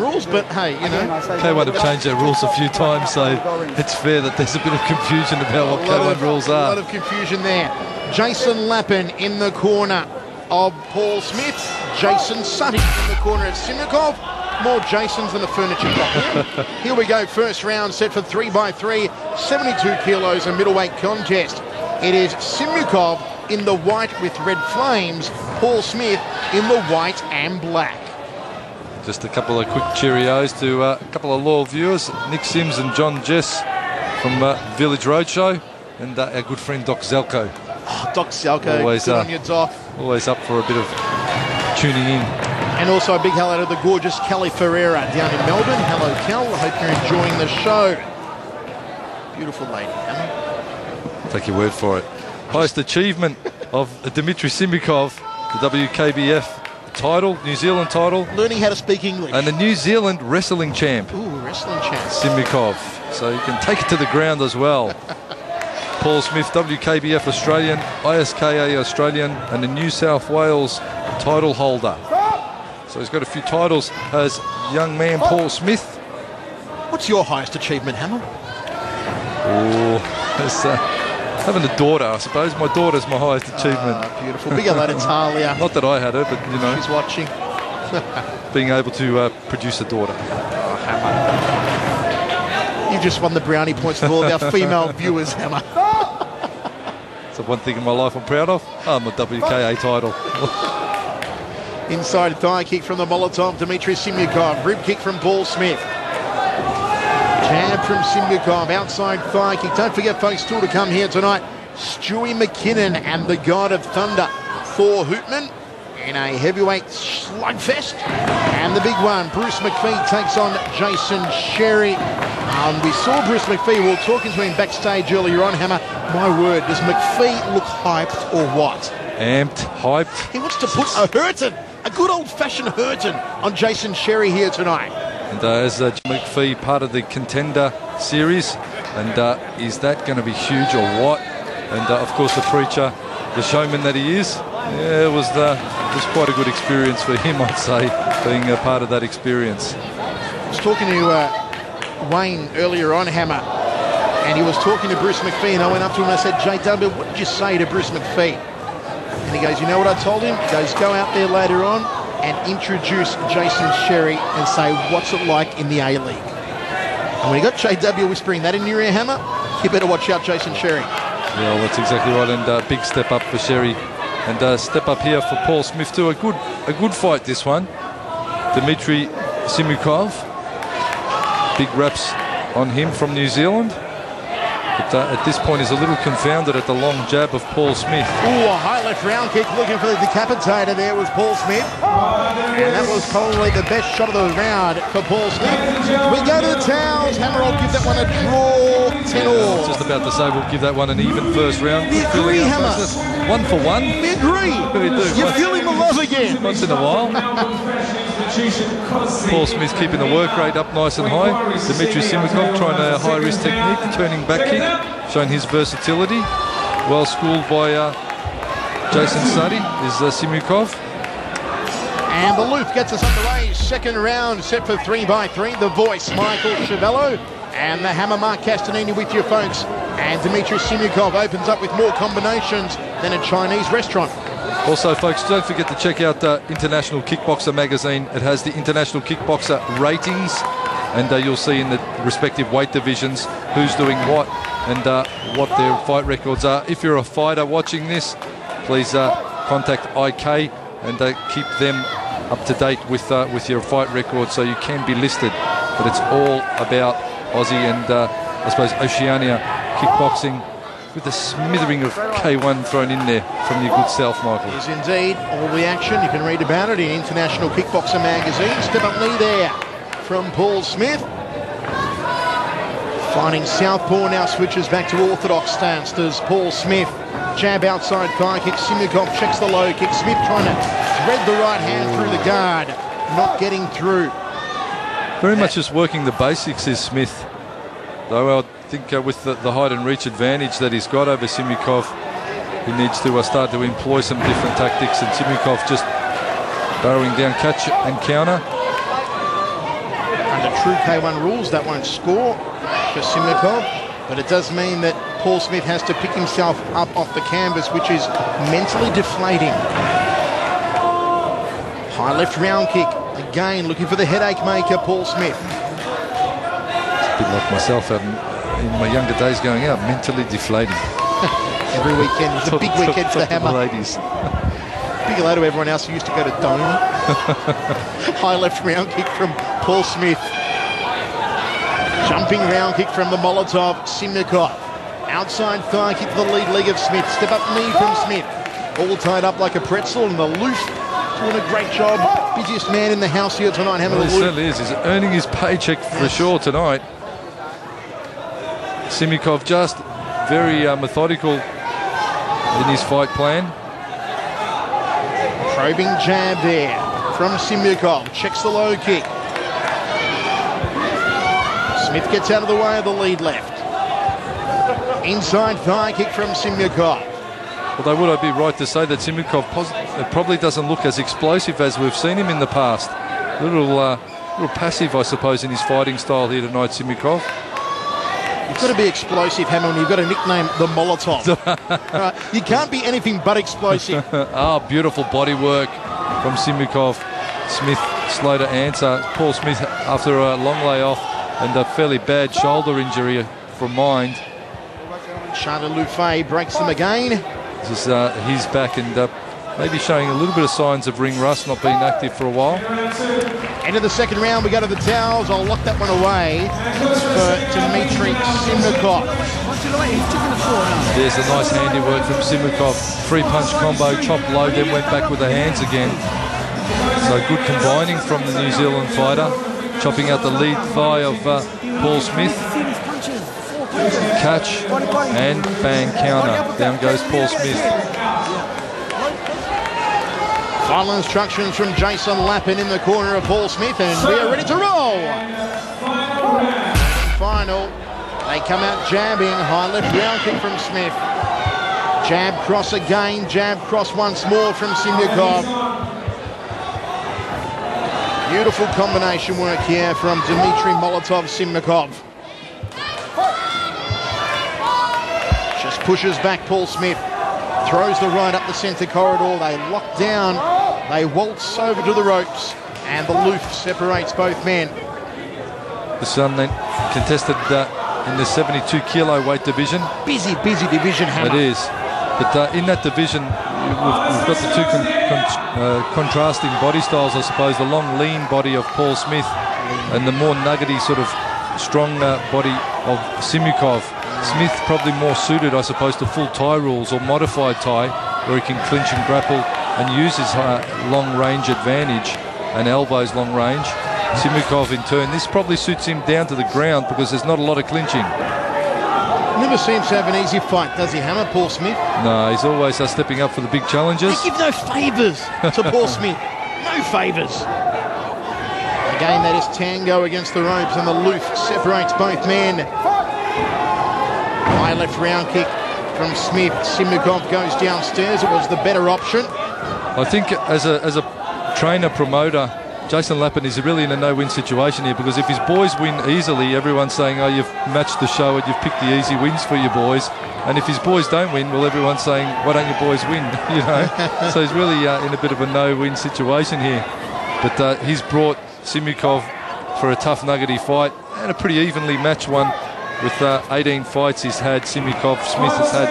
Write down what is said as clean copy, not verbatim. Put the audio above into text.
rules, but hey, you know. K1 have changed their rules a few times, so it's fair that there's a bit of confusion about what K1 rules are. A lot of confusion there. Jason Lappin in the corner of Paul Smith. Jason Sutty in the corner of Simoukov. More Jasons than a furniture shop. Here we go, first round set for 3x3, 72 kilos, a middleweight contest. It is Simoukov in the white with red flames, Paul Smith in the white and black. Just a couple of quick cheerios to a couple of loyal viewers, Nick Sims and John Jess from Village Roadshow, and our good friend Doc Zelko. Oh, Doc Zelko, always, good on you, Doc. Always up for a bit of tuning in. And also a big hello to the gorgeous Kelly Ferreira down in Melbourne. Hello, Kel. I hope you're enjoying the show. Beautiful lady, Emma. Take your word for it. Highest achievement of Dimitri Simoukov, the WKBF title, New Zealand title. Learning how to speak English. And the New Zealand wrestling champ. Ooh, wrestling champ. Simoukov. So you can take it to the ground as well. Paul Smith, WKBF Australian, ISKA Australian, and the New South Wales title holder. So he's got a few titles as young man Paul Smith. What's your highest achievement, Hammer? Oh, it's having a daughter, I suppose. My daughter's my highest achievement. Beautiful. Big hello to Talia. Not that I had her, but you know. She's watching. Being able to produce a daughter. Oh, Hammer. You just won the brownie points with all of our female viewers, Hammer. So one thing in my life I'm proud of, my WKA title. Inside thigh kick from the Molotov, Dimitri Simoukov. Rib kick from Paul Smith. Jab from Simoukov. Outside thigh kick. Don't forget, folks, still to come here tonight, Stewie McKinnon and the God of Thunder, Thor Hootman, in a heavyweight slugfest. And the big one, Bruce McPhee takes on Jason Sherry. We saw Bruce McPhee. We were talking to him backstage earlier on, Hammer. My word, does McPhee look hyped or what? Amped, hyped. He wants to put a hurtin', a good old-fashioned hurtin' on Jason Sherry here tonight. And as McPhee, part of the Contender series, and is that going to be huge or what? And of course the preacher, the showman that he is, yeah, it was quite a good experience for him, I'd say, being a part of that experience. I was talking to Wayne earlier on, Hammer, and he was talking to Bruce McPhee, and I went up to him and I said, JW, what did you say to Bruce McPhee? And he goes, you know what I told him? He goes, go out there later on and introduce Jason Sherry and say, what's it like in the A-League? And when he got JW whispering that in your ear, Hammer, you better watch out, Jason Sherry. Yeah, well, that's exactly right, and big step up for Sherry. And step up here for Paul Smith too. A good fight, this one. Dimitri Simoukov. Big raps on him from New Zealand. But at this point, he's a little confounded at the long jab of Paul Smith. Ooh, a high left round kick looking for the decapitator there was Paul Smith. And that was probably the best shot of the round for Paul Smith. We go to the towels. Hammer will give that one a draw, 10-all. Just about to say we'll give that one an even first round. We agree, Hammer. 1 for 1. We agree. We do. You're feeling the love again. Once in a while. Paul Smith keeping the work rate up nice and high. Dimitri Simoukov trying a high-risk technique, turning back kick, showing his versatility. Well schooled by Jason Sutty is Simoukov. And the loop gets us underway. Second round set for 3x3. The voice, Michael Chiavello. And the hammer, Mark Castanini with you, folks. And Dimitri Simoukov opens up with more combinations than a Chinese restaurant. Also, folks, don't forget to check out International Kickboxer magazine. It has the International Kickboxer ratings, and you'll see in the respective weight divisions who's doing what and what their fight records are. If you're a fighter watching this, please contact IK and keep them up to date with your fight record so you can be listed. But it's all about Aussie and I suppose Oceania kickboxing, with a smattering of K1 thrown in there from your good self, Michael. Yes, indeed. All the action, you can read about it in International Kickboxer magazine. Step up knee there from Paul Smith. Finding southpaw, now switches back to orthodox stance. Does Paul Smith. Jab outside thigh kick. Simoukov checks the low kick. Smith trying to thread the right hand through the guard. Not getting through. Very much just working the basics is Smith. Though I think with the height and reach advantage that he's got over Simoukov, he needs to start to employ some different tactics, and Simoukov just barrowing down, catch and counter. true K1 rules, that won't score for Simoukov, but it does mean that Paul Smith has to pick himself up off the canvas, which is mentally deflating. High left round kick. Again, looking for the headache maker, Paul Smith. It's a bit like myself in my younger days going out, mentally deflating. Every weekend is a big weekend for the Hammer. Ladies. Big hello to everyone else who used to go to Dome. High left round kick from Paul Smith. Jumping round kick from the Molotov, Simoukov. Outside thigh kick to the lead leg of Smith. Step up knee from Smith. All tied up like a pretzel, and the Loof doing a great job. Busiest man in the house here tonight, Hammer. Well, he certainly is. He's earning his paycheck for sure tonight. Simoukov just very methodical in his fight plan. Probing jab there from Simoukov. Checks the low kick. Smith gets out of the way of the lead left. Inside thigh kick from Simoukov. Although would I be right to say that Simoukov probably doesn't look as explosive as we've seen him in the past. A little passive, I suppose, in his fighting style here tonight, Simoukov. You've got to be explosive, Hammer, and you've got a nickname, the Molotov. Right. You can't be anything but explosive. Beautiful body work from Simoukov. Smith slow to answer. Paul Smith, after a long layoff and a fairly bad shoulder injury from Mind. Charles Lufay breaks them again. This is he's back and maybe showing a little bit of signs of ring rust, not being active for a while. End of the second round, we go to the towels. I'll lock that one away for Dimitri Simoukov. There's a nice handiwork from Simoukov. Free punch combo, chopped low, then went back with the hands again. So good combining from the New Zealand fighter. Chopping out the lead thigh of Paul Smith. Catch and bang, counter. Down goes Paul Smith. Final instructions from Jason Lappin in the corner of Paul Smith, and we are ready to roll. Final. They come out jabbing. High left round kick from Smith. Jab cross again. Jab cross once more from Simoukov. Beautiful combination work here from Dimitri Molotov Simoukov. Just pushes back Paul Smith. Throws the right up the centre corridor. They lock down. They waltz over to the ropes. And the Loof separates both men. This one then contested in the 72 kilo weight division. Busy division, Hammer. It is. But in that division, we've got the two contrasting body styles, I suppose. The long, lean body of Paul Smith and the more nuggety, sort of strong body of Simoukov. Smith probably more suited, I suppose, to full tie rules or modified tie, where he can clinch and grapple and use his long range advantage and elbows long range. Simoukov, in turn, this probably suits him down to the ground because there's not a lot of clinching. Never seems to have an easy fight, does he, Hammer, Paul Smith? No, he's always stepping up for the big challenges. They give no favours to Paul Smith. No favours. Again, that is tango against the ropes, and the Loof separates both men. High left round kick from Smith. Simoukov goes downstairs. It was the better option. I think as a trainer, promoter, Jason Lappin is really in a no-win situation here, because if his boys win easily, everyone's saying, oh, you've matched the show and you've picked the easy wins for your boys. And if his boys don't win, well, everyone's saying, why don't your boys win? You know. So he's really in a bit of a no-win situation here. But he's brought Simoukov for a tough, nuggety fight and a pretty evenly matched one. With 18 fights he's had, Simoukov, Smith has had